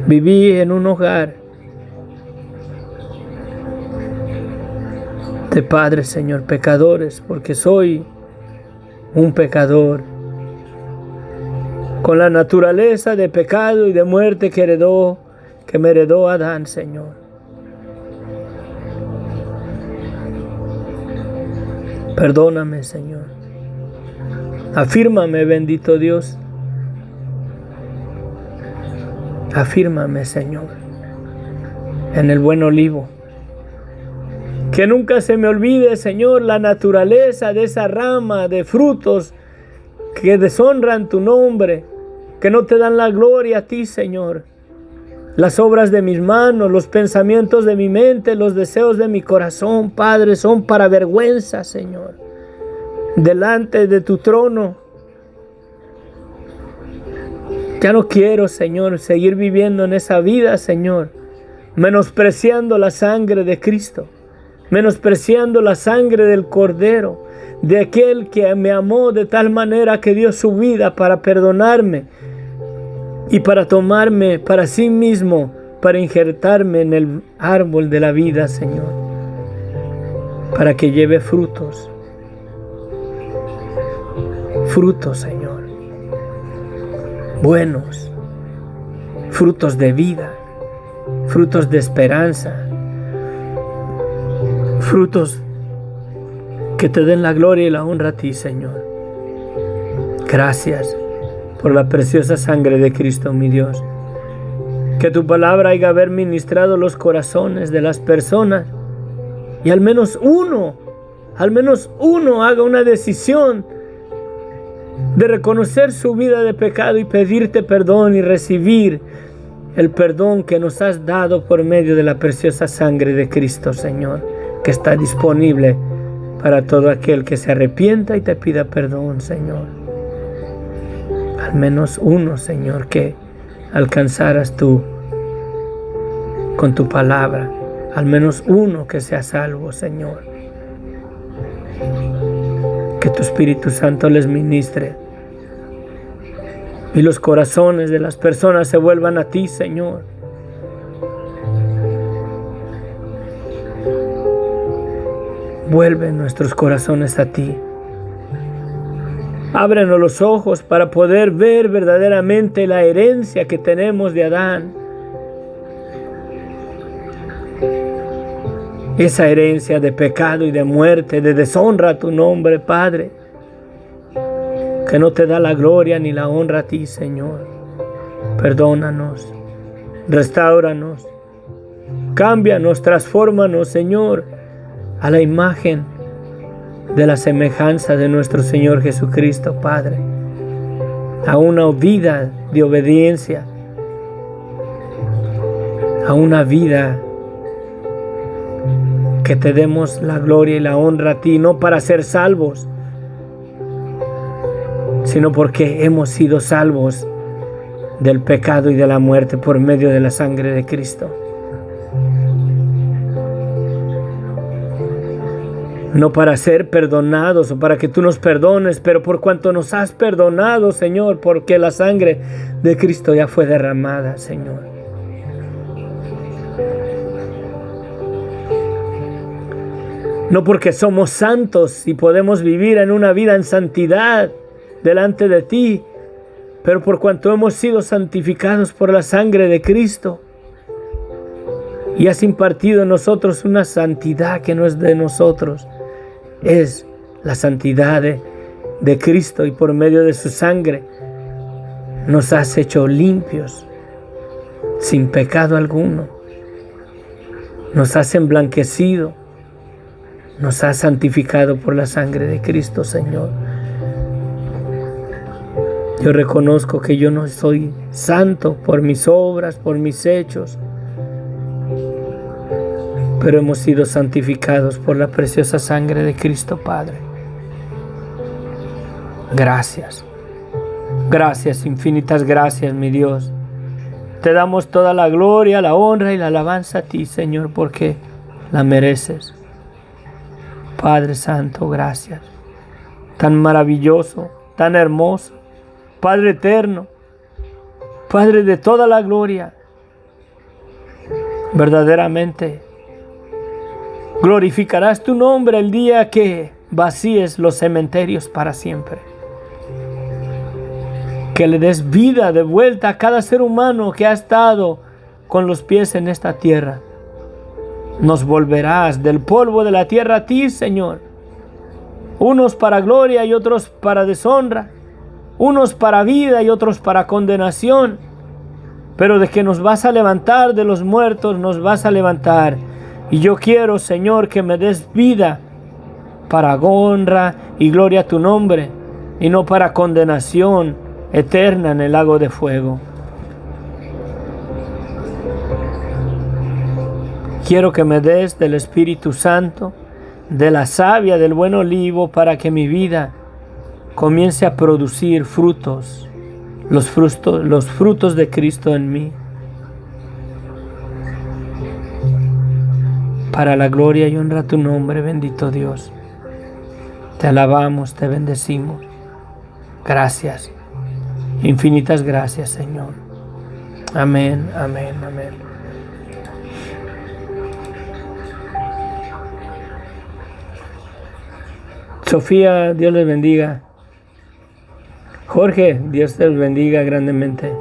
Viví en un hogar de padres, Señor, pecadores, porque soy un pecador, con la naturaleza de pecado y de muerte que me heredó Adán, Señor. Perdóname, Señor. Afírmame, bendito Dios. Afírmame, Señor, en el buen olivo. Que nunca se me olvide, Señor, la naturaleza de esa rama de frutos que deshonran tu nombre, que no te dan la gloria a ti, Señor. Las obras de mis manos, los pensamientos de mi mente, los deseos de mi corazón, Padre, son para vergüenza, Señor, delante de tu trono. Ya no quiero, Señor, seguir viviendo en esa vida, Señor, menospreciando la sangre de Cristo, menospreciando la sangre del Cordero, de aquel que me amó de tal manera que dio su vida para perdonarme y para tomarme para sí mismo, para injertarme en el árbol de la vida, Señor, para que lleve frutos. Frutos, Señor, buenos, frutos de vida, frutos de esperanza, frutos que te den la gloria y la honra a ti, Señor. Gracias por la preciosa sangre de Cristo, mi Dios. Que tu palabra haya haber ministrado los corazones de las personas y al menos uno haga una decisión de reconocer su vida de pecado y pedirte perdón y recibir el perdón que nos has dado por medio de la preciosa sangre de Cristo, Señor, que está disponible para todo aquel que se arrepienta y te pida perdón, Señor. Al menos uno, Señor, que alcanzaras tú con tu palabra. Al menos uno que sea salvo, Señor. Que tu Espíritu Santo les ministre y los corazones de las personas se vuelvan a ti, Señor. Vuelve nuestros corazones a ti. Ábrenos los ojos para poder ver verdaderamente la herencia que tenemos de Adán. Esa herencia de pecado y de muerte, de deshonra a tu nombre, Padre, que no te da la gloria ni la honra a ti, Señor. Perdónanos, restáuranos, cámbianos, transfórmanos, Señor, a la imagen de la semejanza de nuestro Señor Jesucristo, Padre, a una vida de obediencia, a una vida que te demos la gloria y la honra a ti, no para ser salvos, sino porque hemos sido salvos del pecado y de la muerte por medio de la sangre de Cristo. No para ser perdonados o para que tú nos perdones, pero por cuanto nos has perdonado, Señor, porque la sangre de Cristo ya fue derramada, Señor. No porque somos santos y podemos vivir en una vida en santidad delante de ti, pero por cuanto hemos sido santificados por la sangre de Cristo y has impartido en nosotros una santidad que no es de nosotros, es la santidad de Cristo, y por medio de su sangre nos has hecho limpios, sin pecado alguno. Nos has emblanquecido, nos has santificado por la sangre de Cristo, Señor. Yo reconozco que yo no soy santo por mis obras, por mis hechos, pero hemos sido santificados por la preciosa sangre de Cristo, Padre. Gracias. Gracias, infinitas gracias, mi Dios. Te damos toda la gloria, la honra y la alabanza a ti, Señor, porque la mereces. Padre Santo, gracias. Tan maravilloso, tan hermoso. Padre eterno, Padre de toda la gloria. Verdaderamente glorificarás tu nombre el día que vacíes los cementerios para siempre. Que le des vida de vuelta a cada ser humano que ha estado con los pies en esta tierra. Nos volverás del polvo de la tierra a ti, Señor. Unos para gloria y otros para deshonra. Unos para vida y otros para condenación. pero de que nos vas a levantar de los muertos, nos vas a levantar. Y yo quiero, Señor, que me des vida para honra y gloria a tu nombre, y no para condenación eterna en el lago de fuego. Quiero que me des del Espíritu Santo, de la savia del buen olivo, para que mi vida comience a producir frutos, los frutos de Cristo en mí, para la gloria y honra a tu nombre, bendito Dios. Te alabamos, te bendecimos. Gracias, infinitas gracias, Señor. Amén, amén, amén. Sofía, Dios les bendiga. Jorge, Dios te bendiga grandemente.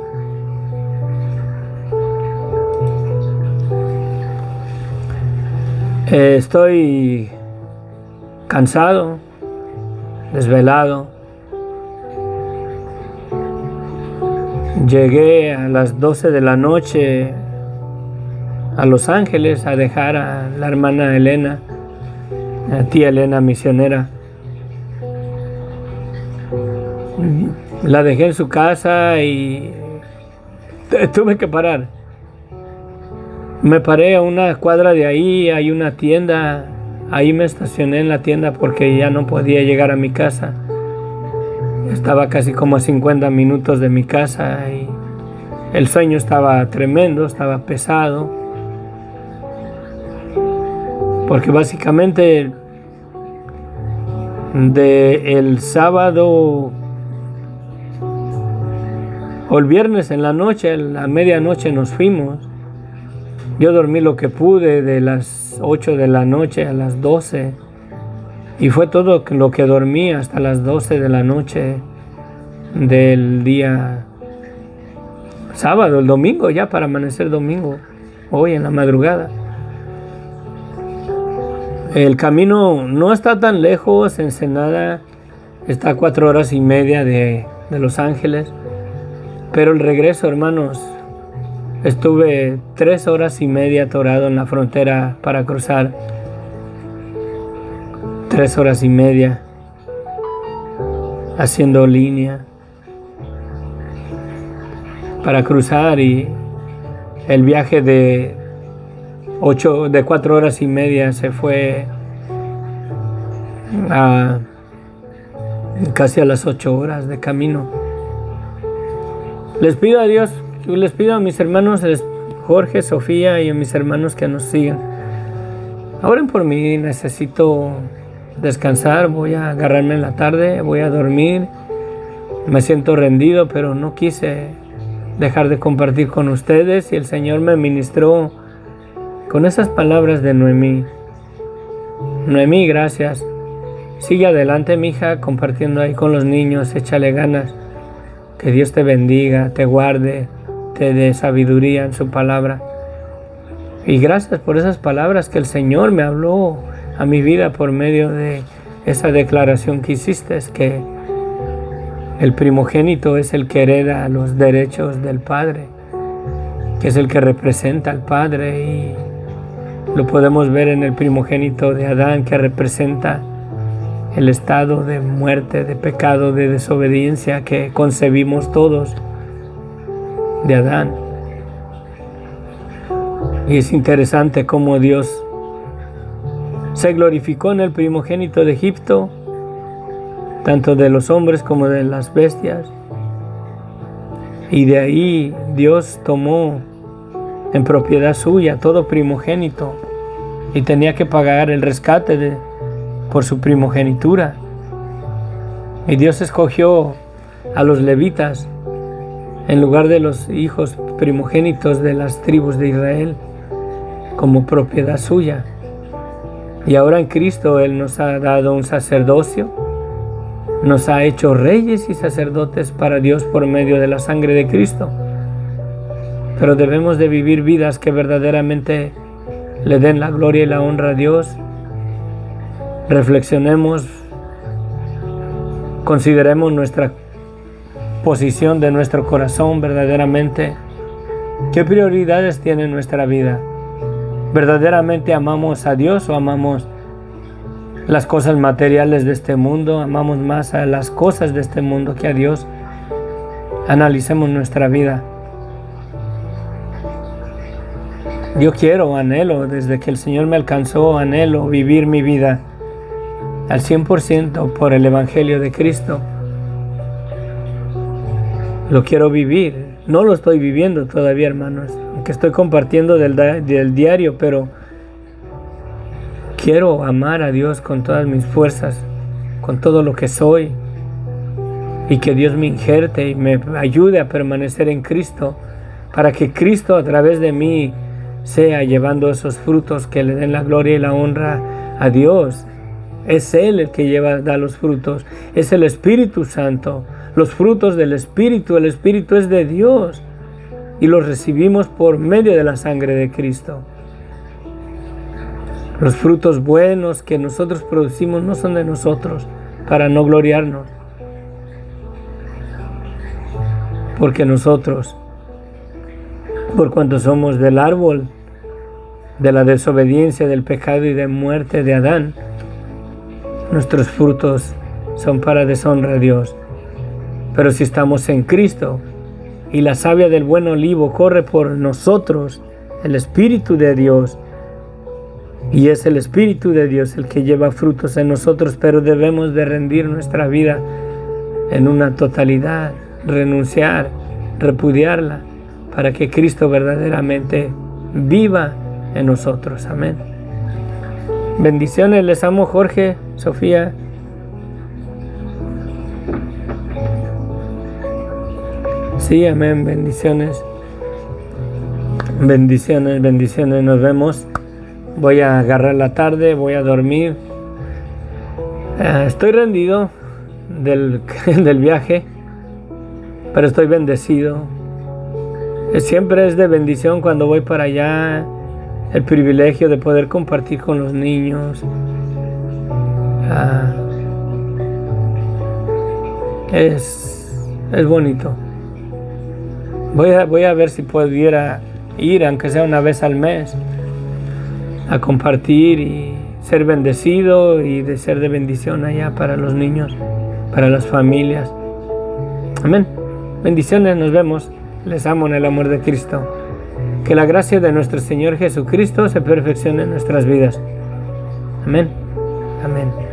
Estoy cansado, desvelado. Llegué a las 12 de la noche a Los Ángeles a dejar a la hermana Elena, a tía Elena misionera. La dejé en su casa y tuve que parar. Me paré a una cuadra de ahí, hay una tienda. Ahí me estacioné en la tienda porque ya no podía llegar a mi casa. Estaba casi como a 50 minutos de mi casa y el sueño estaba tremendo, estaba pesado. Porque básicamente el sábado o el viernes en la noche, a la medianoche nos fuimos. Yo dormí lo que pude de las 8 de la noche a las 12 y fue todo lo que dormí hasta las 12 de la noche del día sábado, el domingo, ya para amanecer domingo, hoy en la madrugada. El camino no está tan lejos, Ensenada está a 4 horas y media de Los Ángeles, pero el regreso, hermanos, estuve 3 horas y media atorado en la frontera para cruzar. 3 horas y media haciendo línea para cruzar, y el viaje de 4 horas y media se fue a casi a las 8 horas de camino. Les pido a Dios, les pido a mis hermanos Jorge, Sofía y a mis hermanos que nos sigan. Oren por mí, necesito descansar, voy a agarrarme en la tarde, voy a dormir. Me siento rendido, pero no quise dejar de compartir con ustedes, y el Señor me ministró con esas palabras de Noemí. Noemí, gracias. Sigue adelante, mija, compartiendo ahí con los niños, échale ganas. Que Dios te bendiga, te guarde, te dé sabiduría en su palabra. Y gracias por esas palabras que el Señor me habló a mi vida por medio de esa declaración que hiciste, que el primogénito es el que hereda los derechos del Padre, que es el que representa al Padre, y lo podemos ver en el primogénito de Adán, que representa el estado de muerte, de pecado, de desobediencia que concebimos todos de Adán. Y es interesante cómo Dios se glorificó en el primogénito de Egipto, tanto de los hombres como de las bestias. Y de ahí Dios tomó en propiedad suya todo primogénito y tenía que pagar el rescate por su primogenitura. Y Dios escogió a los levitas en lugar de los hijos primogénitos de las tribus de Israel como propiedad suya. Y ahora en Cristo Él nos ha dado un sacerdocio, nos ha hecho reyes y sacerdotes para Dios por medio de la sangre de Cristo. Pero debemos de vivir vidas que verdaderamente le den la gloria y la honra a Dios. Reflexionemos, consideremos nuestra posición de nuestro corazón verdaderamente. ¿Qué prioridades tiene nuestra vida? ¿Verdaderamente amamos a Dios o amamos las cosas materiales de este mundo? ¿Amamos más a las cosas de este mundo que a Dios? Analicemos nuestra vida. Yo anhelo, desde que el Señor me alcanzó, anhelo vivir mi vida al 100% por el Evangelio de Cristo. Lo quiero vivir. No lo estoy viviendo todavía, hermanos, aunque estoy compartiendo del diario, pero quiero amar a Dios con todas mis fuerzas, con todo lo que soy, y que Dios me injerte y me ayude a permanecer en Cristo, para que Cristo a través de mí sea llevando esos frutos que le den la gloria y la honra a Dios. Es Él el que da los frutos, es el Espíritu Santo. Los frutos del Espíritu, el Espíritu es de Dios y los recibimos por medio de la sangre de Cristo. Los frutos buenos que nosotros producimos no son de nosotros para no gloriarnos, porque nosotros, por cuanto somos del árbol de la desobediencia, del pecado y de muerte de Adán, nuestros frutos son para deshonra a Dios. Pero si estamos en Cristo y la savia del buen olivo corre por nosotros, el Espíritu de Dios, y es el Espíritu de Dios el que lleva frutos en nosotros, pero debemos de rendir nuestra vida en una totalidad, renunciar, repudiarla, para que Cristo verdaderamente viva en nosotros. Amén. Bendiciones, les amo, Jorge, Sofía. Sí, amén, bendiciones. Bendiciones, bendiciones, nos vemos. Voy a agarrar la tarde, voy a dormir. Estoy rendido del viaje, pero estoy bendecido. Siempre es de bendición cuando voy para allá, el privilegio de poder compartir con los niños. Es bonito. Voy a ver si pudiera ir, aunque sea una vez al mes, a compartir y ser bendecido y de ser de bendición allá para los niños, para las familias. Amén. Bendiciones, nos vemos. Les amo en el amor de Cristo. Que la gracia de nuestro Señor Jesucristo se perfeccione en nuestras vidas. Amén. Amén.